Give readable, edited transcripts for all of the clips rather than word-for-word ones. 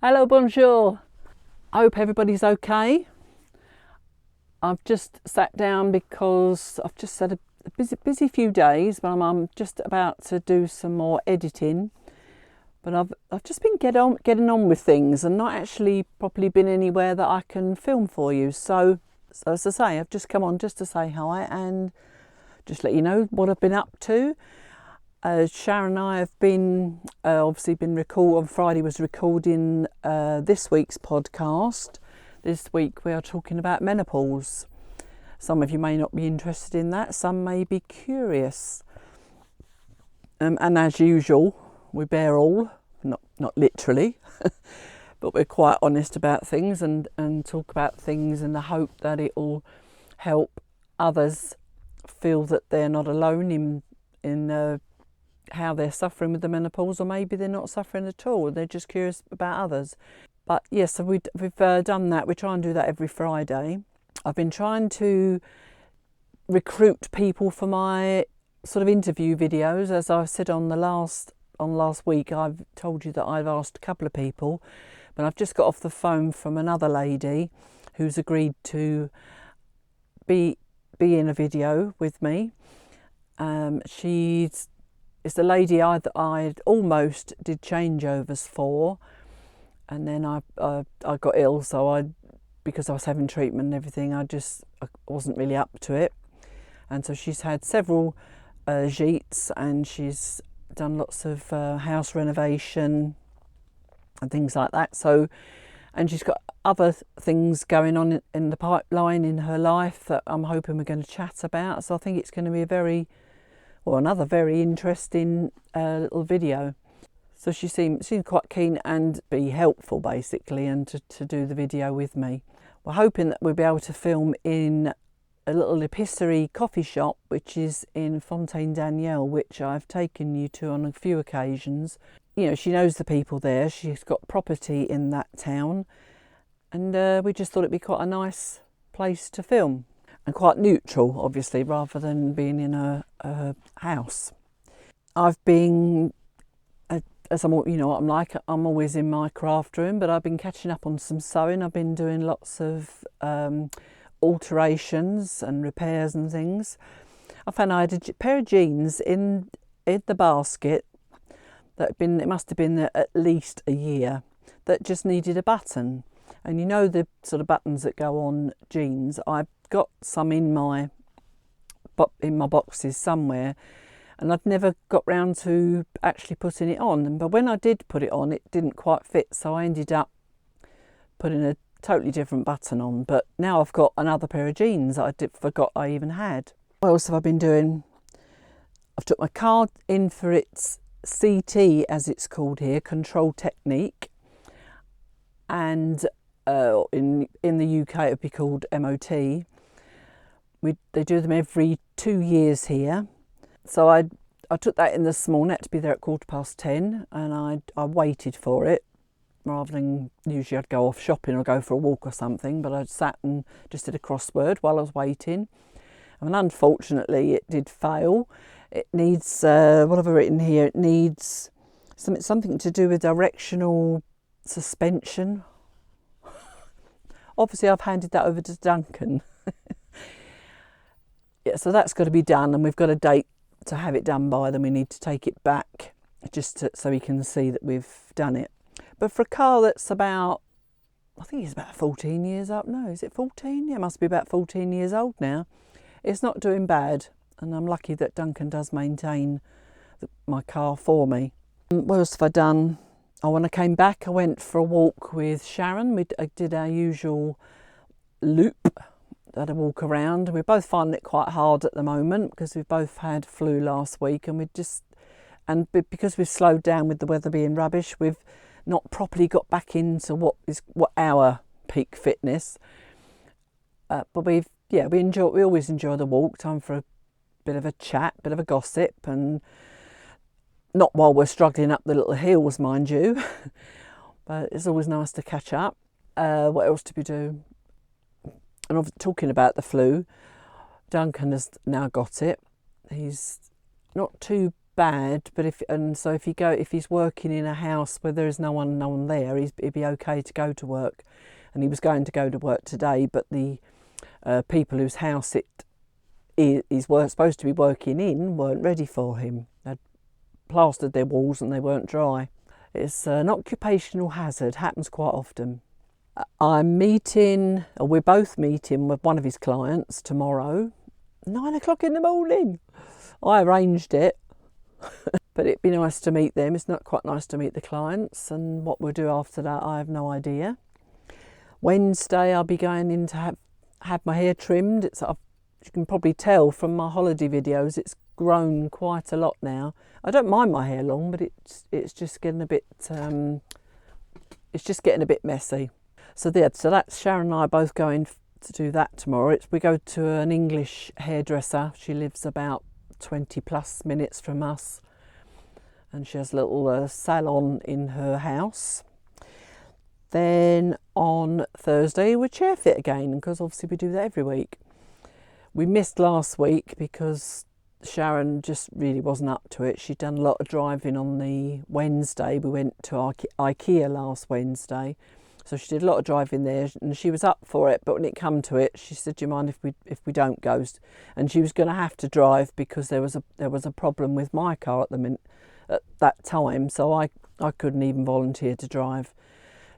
Hello, bonjour. I hope everybody's okay. I've just sat down because I've just had a busy few days, but I'm just about to do some more editing. But I've just been getting on with things and not actually properly been anywhere that I can film for you. So as I say, I've just come on just to say hi and just let you know what I've been up to. Sharon and I have been obviously been on Friday was recording this week's podcast. This week we are talking about menopause. Some of you may not be interested in that, some may be curious. And as usual, we bear all, not literally, but we're quite honest about things and talk about things in the hope that it will help others feel that they're not alone in how they're suffering with the menopause, or maybe they're not suffering at all, they're just curious about others. But yes, so we've done that. We try and do that every Friday. I've been trying to recruit people for my sort of interview videos. As I said on last week, I've told you that I've asked a couple of people, but I've just got off the phone from another lady who's agreed to be in a video with me. It's the lady I almost did changeovers for, and then I got ill, so because I was having treatment and everything, I wasn't really up to it. And so she's had several gîtes, and she's done lots of house renovation and things like that. So, and she's got other things going on in the pipeline in her life that I'm hoping we're going to chat about. So I think it's going to be another very interesting little video. So she seemed quite keen and be helpful basically, and to do the video with me. We're hoping that we'll be able to film in a little épicerie coffee shop which is in Fontaine Daniel, which I've taken you to on a few occasions. You know, she knows the people there, she's got property in that town, and we just thought it'd be quite a nice place to film. And quite neutral, obviously, rather than being in a house. I've been, as I'm always in my craft room, but I've been catching up on some sewing. I've been doing lots of alterations and repairs and things. I found I had a pair of jeans in the basket it must have been at least a year, that just needed a button. And you know the sort of buttons that go on jeans, I've got some in my boxes somewhere, and I've never got round to actually putting it on. But when I did put it on, it didn't quite fit, so I ended up putting a totally different button on. But now I've got another pair of jeans that forgot I even had. What else have I been doing? I've took my car in for its CT, as it's called here, control technique, and in the UK it would be called MOT. They do them every 2 years here. So I took that in this morning. I had to be there at 10:15, and I waited for it, rather than usually I'd go off shopping or go for a walk or something, but I sat and just did a crossword while I was waiting. And unfortunately it did fail. It needs, what have I written here? It needs something to do with directional suspension. Obviously I've handed that over to Duncan. Yeah, so that's got to be done, and we've got a date to have it done by. Then we need to take it back so he can see that we've done it. But for a car that's about, I think it's about 14 years old. No, is it 14? Yeah, it must be about 14 years old now. It's not doing bad, and I'm lucky that Duncan does maintain my car for me. What else have I done? When I came back, I went for a walk with Sharon. I did our usual loop, had a walk around. We're both finding it quite hard at the moment because we've both had flu last week, and because we've slowed down with the weather being rubbish, we've not properly got back into what our peak fitness. But we always enjoy the walk. Time for a bit of a chat, bit of a gossip, and not while we're struggling up the little hills, mind you. But it's always nice to catch up. What else did we do? And talking about the flu, Duncan has now got it. He's not too bad, but if he's working in a house where there is no one there, it'd be okay to go to work. And he was going to go to work today, but the people whose house he's supposed to be working in weren't ready for him. They'd plastered their walls and they weren't dry. It's an occupational hazard, happens quite often. We're both meeting with one of his clients tomorrow, 9 o'clock in the morning. I arranged it, but it'd be nice to meet them. It's not quite nice to meet the clients, and what we'll do after that, I have no idea. Wednesday, I'll be going in to have my hair trimmed. You can probably tell from my holiday videos, it's grown quite a lot now. I don't mind my hair long, but it's just getting a bit messy. So that's Sharon and I both going to do that tomorrow. We go to an English hairdresser. She lives about 20 plus minutes from us, and she has a little salon in her house. Then on Thursday we're chair fit again, because obviously we do that every week. We missed last week because Sharon just really wasn't up to it. She'd done a lot of driving on the Wednesday. We went to IKEA last Wednesday, so she did a lot of driving there, and she was up for it. But when it come to it, she said, "Do you mind if we don't go?" And she was going to have to drive because there was a problem with my car at that time. So I couldn't even volunteer to drive.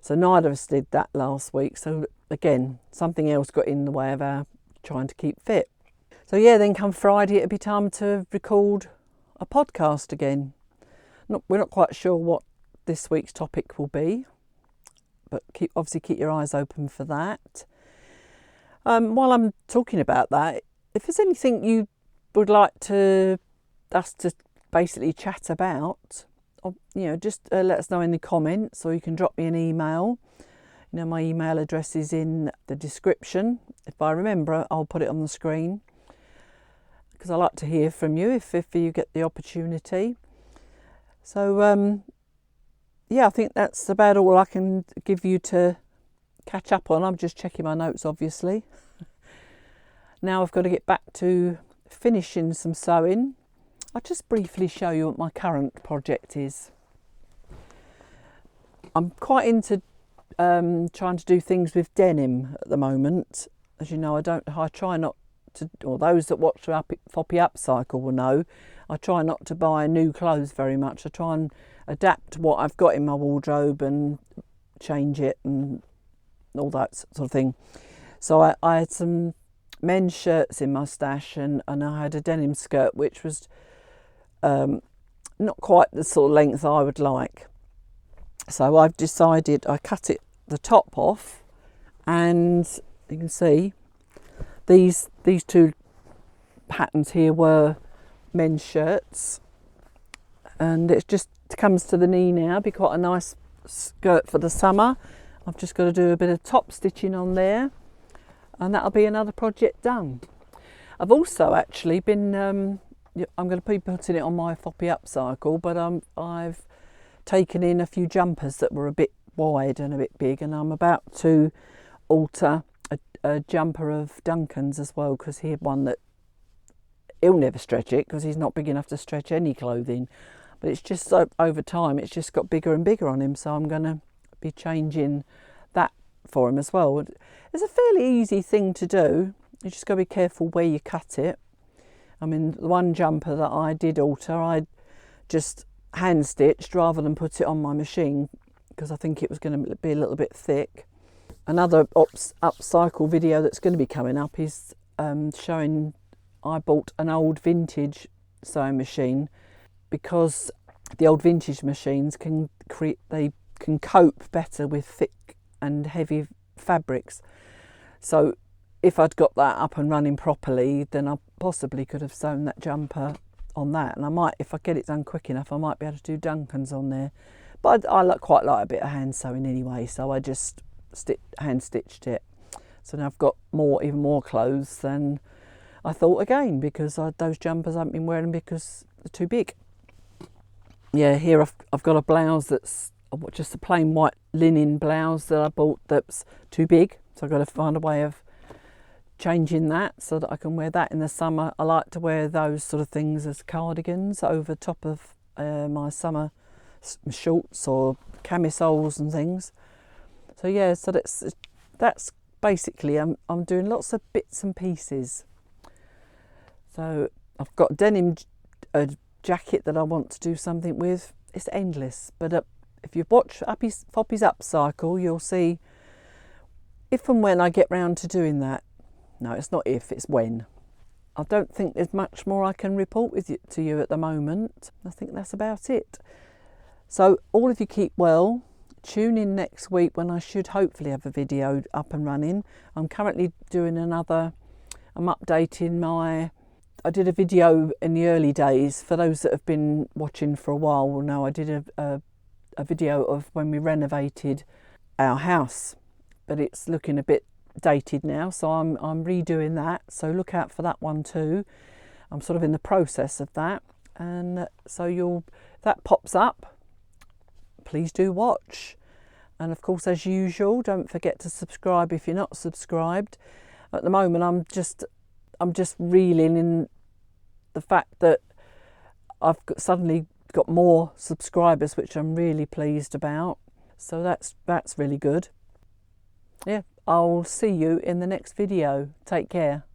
So neither of us did that last week. So again, something else got in the way of our trying to keep fit. So yeah, then come Friday, it'll be time to record a podcast again. We're not quite sure what this week's topic will be, but obviously keep your eyes open for that. While I'm talking about that, if there's anything you would like us to basically chat about, or, just let us know in the comments, or you can drop me an email. My email address is in the description. If I remember, I'll put it on the screen, because I like to hear from you if you get the opportunity. So I think that's about all I can give you to catch up on. I'm just checking my notes, obviously. Now I've got to get back to finishing some sewing. I'll just briefly show you what my current project is. I'm quite into trying to do things with denim at the moment. As you know, I try not to, or those that watch Foppy Upcycle will know, I try not to buy new clothes very much. I try and adapt what I've got in my wardrobe and change it and all that sort of thing. So I had some men's shirts in my stash, and I had a denim skirt which was not quite the sort of length I would like. So I've decided, I cut the top off, and you can see these two patterns here were men's shirts, and it just comes to the knee now. Be quite a nice skirt for the summer. I've just got to do a bit of top stitching on there, and that'll be another project done. I've also actually been I'm going to be putting it on my Foppy Upcycle, but I've taken in a few jumpers that were a bit wide and a bit big, and I'm about to alter a jumper of Duncan's as well, because he had one that he'll never stretch it because he's not big enough to stretch any clothing, but it's just over time it's just got bigger and bigger on him, so I'm going to be changing that for him as well. It's a fairly easy thing to do. You just got to be careful where you cut it. I mean, the one jumper that I did alter, I just hand stitched rather than put it on my machine, because I think it was going to be a little bit thick. Another upcycle video that's going to be coming up is showing I bought an old vintage sewing machine, because the old vintage machines can cope better with thick and heavy fabrics. So if I'd got that up and running properly, then I possibly could have sewn that jumper on that, and I might, if I get it done quick enough, I might be able to do Duncan's on there. But I quite like a bit of hand sewing anyway, so I just hand stitched it. So now I've got even more clothes than I thought, again, because those jumpers I haven't been wearing because they're too big. Yeah, here I've got a blouse that's just a plain white linen blouse that I bought that's too big, so I've got to find a way of changing that so that I can wear that in the summer. I like to wear those sort of things as cardigans over top of my summer shorts or camisoles and things. So yeah, so that's basically, I'm doing lots of bits and pieces. So I've got denim jacket that I want to do something with. It's endless, but if you watch Fopy's Upcycle, you'll see if and when I get round to doing that. No, it's not if, it's when. I don't think there's much more I can report to you at the moment. I think that's about it. So all of you keep well. Tune in next week when I should hopefully have a video up and running. I'm currently doing I'm updating I did a video in the early days. For those that have been watching for a while will know I did a video of when we renovated our house, but it's looking a bit dated now, so I'm redoing that, so look out for that one too. I'm sort of in the process of that, and so that pops up, please do watch. And of course, as usual, don't forget to subscribe if you're not subscribed. At the moment I'm just reeling in the fact that I've suddenly got more subscribers, which I'm really pleased about, so that's really good. Yeah, I'll see you in the next video. Take care.